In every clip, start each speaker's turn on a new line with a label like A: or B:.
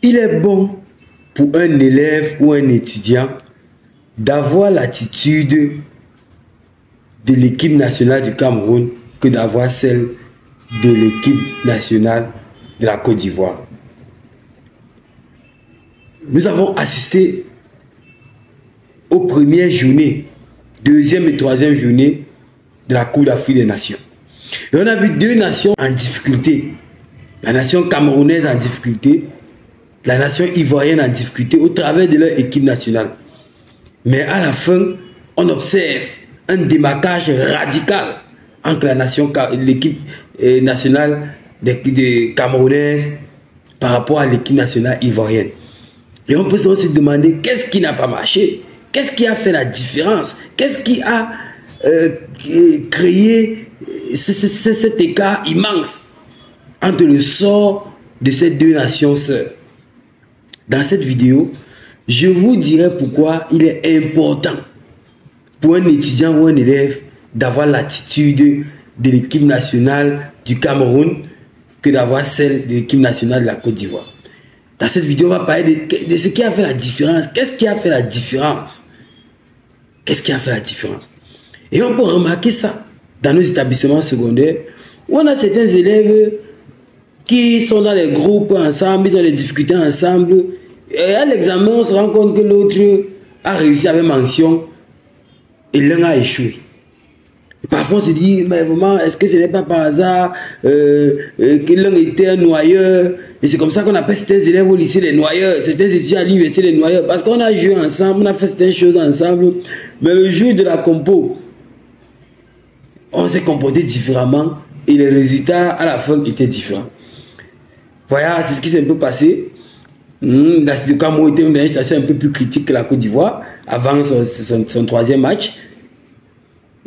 A: Il est bon pour un élève ou un étudiant d'avoir l'attitude de l'équipe nationale du Cameroun que d'avoir celle de l'équipe nationale de la Côte d'Ivoire. Nous avons assisté aux premières journées, deuxième et troisième journée de la Coupe d'Afrique des Nations. Et on a vu deux nations en difficulté. La nation camerounaise en difficulté, la nation ivoirienne en difficulté au travers de leur équipe nationale. Mais à la fin, on observe un démarquage radical entre l'équipe nationale des Camerounaises par rapport à l'équipe nationale ivoirienne. Et on peut se demander qu'est-ce qui n'a pas marché, qu'est-ce qui a fait la différence, qu'est-ce qui a créé cet écart immense entre le sort de ces deux nations sœurs. Dans cette vidéo, je vous dirai pourquoi il est important pour un étudiant ou un élève d'avoir l'attitude de l'équipe nationale du Cameroun que d'avoir celle de l'équipe nationale de la Côte d'Ivoire. Dans cette vidéo, on va parler de ce qui a fait la différence. Qu'est-ce qui a fait la différence? Qu'est-ce qui a fait la différence? Et on peut remarquer ça dans nos établissements secondaires où on a certains élèves qui sont dans les groupes ensemble, ils ont des difficultés ensemble. Et à l'examen, on se rend compte que l'autre a réussi avec mention et l'un a échoué. Et parfois, on se dit, mais vraiment, est-ce que ce n'est pas par hasard que l'un était un noyeur? Et c'est comme ça qu'on appelle certains élèves au lycée les noyeurs, certains étudiants à l'université les noyeurs, parce qu'on a joué ensemble, on a fait certaines choses ensemble, mais le jour de la compo, on s'est comporté différemment et les résultats à la fin étaient différents. Voilà, c'est ce qui s'est un peu passé. Le Cameroun était dans une situation un peu plus critique que la Côte d'Ivoire avant son troisième match.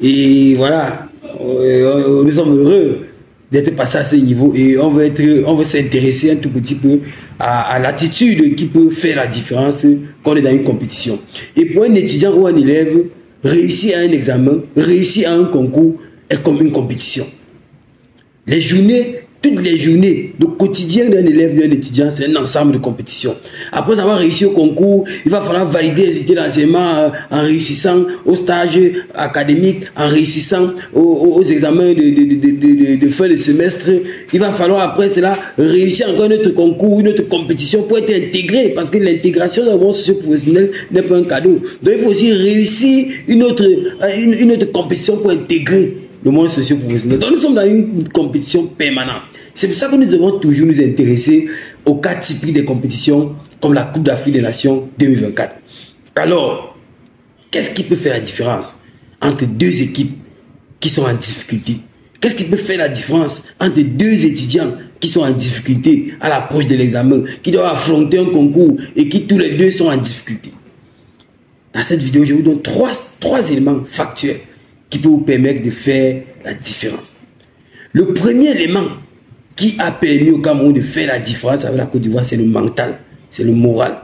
A: Et voilà, nous sommes heureux d'être passé à ce niveau et on veut s'intéresser un tout petit peu à l'attitude qui peut faire la différence quand on est dans une compétition. Et pour un étudiant ou un élève, réussir à un examen, réussir à un concours est comme une compétition. Les journées, toutes les journées, le quotidien d'un élève, d'un étudiant, c'est un ensemble de compétitions. Après avoir réussi au concours, il va falloir valider les résultats d'enseignement en réussissant au stage académique, en réussissant aux examens de fin de semestre. Il va falloir après cela réussir encore notre concours, une autre compétition pour être intégré, parce que l'intégration dans le monde socio-professionnel n'est pas un cadeau. Donc il faut aussi réussir une autre compétition pour intégrer le monde socio-professionnel. Donc nous sommes dans une compétition permanente. C'est pour ça que nous devons toujours nous intéresser aux cas typiques des compétitions comme la Coupe d'Afrique des Nations 2024. Alors, qu'est-ce qui peut faire la différence entre deux équipes qui sont en difficulté? Qu'est-ce qui peut faire la différence entre deux étudiants qui sont en difficulté à l'approche de l'examen, qui doivent affronter un concours et qui tous les deux sont en difficulté? Dans cette vidéo, je vous donne trois éléments factuels qui peut vous permettre de faire la différence. Le premier élément qui a permis au Cameroun de faire la différence avec la Côte d'Ivoire, c'est le mental, c'est le moral.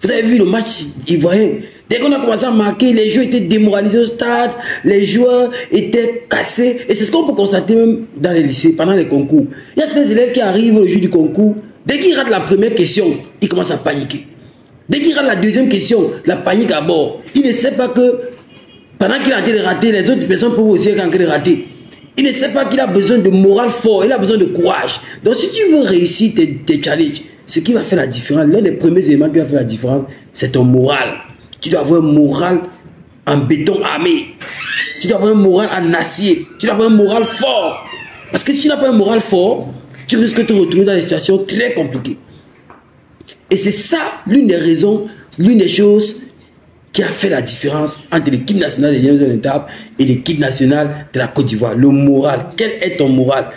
A: Vous avez vu le match ivoirien, dès qu'on a commencé à marquer, les joueurs étaient démoralisés au stade, les joueurs étaient cassés, et c'est ce qu'on peut constater même dans les lycées, pendant les concours. Il y a des élèves qui arrivent au jour du concours, dès qu'ils ratent la première question, ils commencent à paniquer. Dès qu'ils ratent la deuxième question, la panique à bord. Il ne sait pas que pendant qu'il est en train de rater, les autres personnes peuvent aussi être en train de rater. Il ne sait pas qu'il a besoin de moral fort, il a besoin de courage. Donc si tu veux réussir tes challenges, ce qui va faire la différence, l'un des premiers éléments qui va faire la différence, c'est ton moral. Tu dois avoir un moral en béton armé. Tu dois avoir un moral en acier. Tu dois avoir un moral fort. Parce que si tu n'as pas un moral fort, tu risques de te retrouver dans des situations très compliquées. Et c'est ça l'une des raisons, l'une des choses qui a fait la différence entre l'équipe nationale des Lions de l'étape et l'équipe nationale de la Côte d'Ivoire. Le moral. Quel est ton moral?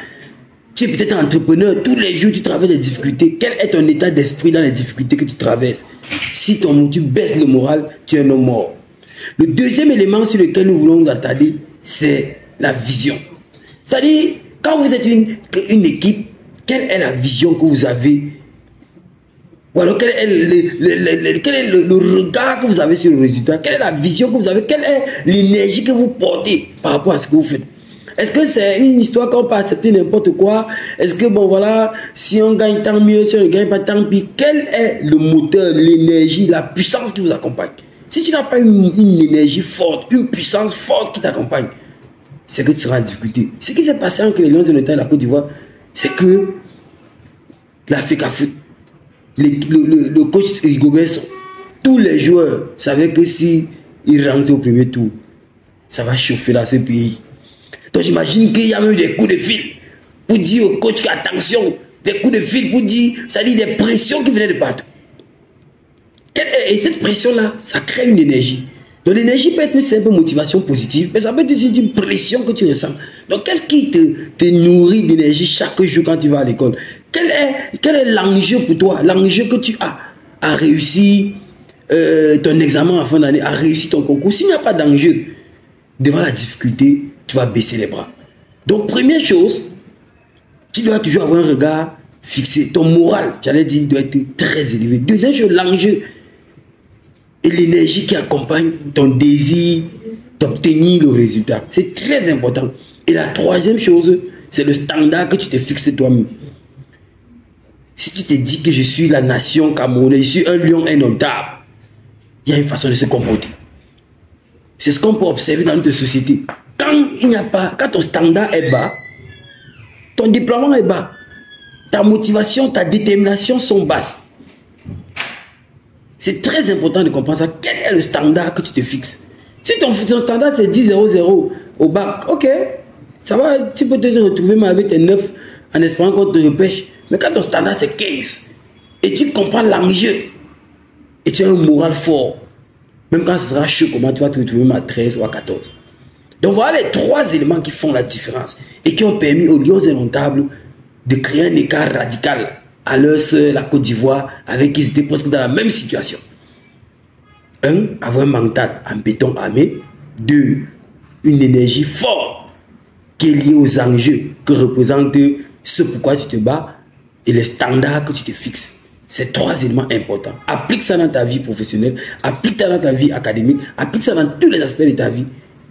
A: Tu es peut-être un entrepreneur, tous les jours tu traverses des difficultés. Quel est ton état d'esprit dans les difficultés que tu traverses? Si tu baisses le moral, tu es un homme mort. Le deuxième élément sur lequel nous voulons nous attarder, c'est la vision. C'est-à-dire, quand vous êtes une équipe, quelle est la vision que vous avez? Ou alors quel est le regard que vous avez sur le résultat? Quelle est la vision que vous avez? Quelle est l'énergie que vous portez par rapport à ce que vous faites? Est-ce que c'est une histoire qu'on peut accepter n'importe quoi? Est-ce que, bon, voilà, si on gagne tant mieux, si on ne gagne pas tant pis? Quel est le moteur, l'énergie, la puissance qui vous accompagne? Si tu n'as pas une énergie forte, une puissance forte qui t'accompagne, c'est que tu seras en difficulté. Ce qui s'est passé entre les Lions de l'État et la Côte d'Ivoire, c'est que la FECAFOOT, le coach Rigobert, tous les joueurs savaient que si ils rentraient au premier tour, ça va chauffer dans ce pays. Donc j'imagine qu'il y a même des coups de fil pour dire au coach attention, des coups de fil pour dire, ça dit des pressions qui venaient de partout. Et cette pression-là, ça crée une énergie. Donc l'énergie peut être une simple motivation positive, mais ça peut être aussi une pression que tu ressens. Donc qu'est-ce qui te nourrit d'énergie chaque jour quand tu vas à l'école? Quel est l'enjeu pour toi? L'enjeu que tu as à réussir ton examen en fin d'année, à réussir ton concours. S'il n'y a pas d'enjeu devant la difficulté, tu vas baisser les bras. Donc première chose, tu dois toujours avoir un regard fixé. Ton moral, j'allais dire, doit être très élevé. Deuxième chose, l'enjeu et l'énergie qui accompagne ton désir d'obtenir le résultat. C'est très important. Et la troisième chose, c'est le standard que tu te fixes toi-même. Si tu te dis que je suis la nation camerounaise, je suis un lion indomptable, il y a une façon de se comporter. C'est ce qu'on peut observer dans notre société. Quand ton standard est bas, ton déploiement est bas, ta motivation, ta détermination sont basses. C'est très important de comprendre ça. Quel est le standard que tu te fixes? Si ton standard c'est 10-0-0 au bac, ok, ça va, tu peux te retrouver avec tes 9 en espérant qu'on te repêche. Mais quand ton standard c'est 15 et tu comprends l'enjeu et tu as un moral fort, même quand ce sera chaud, comment tu vas te retrouver à 13 ou à 14. Donc voilà les trois éléments qui font la différence et qui ont permis aux Lions indomptables de créer un écart radical à leur sœur, la Côte d'Ivoire, avec qui ils étaient presque dans la même situation. 1. Avoir un mental en béton armé. 2. Une énergie forte qui est liée aux enjeux que représente ce pourquoi tu te bats et les standards que tu te fixes. C'est trois éléments importants. Applique ça dans ta vie professionnelle, applique ça dans ta vie académique, applique ça dans tous les aspects de ta vie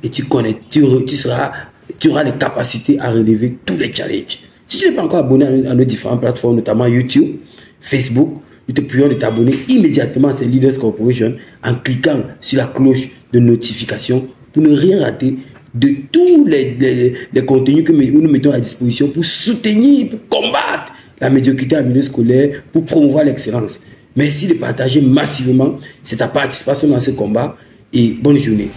A: et tu auras les capacités à relever tous les challenges. Si tu n'es pas encore abonné à nos différentes plateformes, notamment YouTube, Facebook, nous te prions de t'abonner immédiatement à ces Leaders Corporation en cliquant sur la cloche de notification pour ne rien rater de tous les contenus que nous mettons à disposition pour soutenir, pour combattre la médiocrité en milieu scolaire, pour promouvoir l'excellence. Merci de partager massivement ta participation dans ce combat et bonne journée.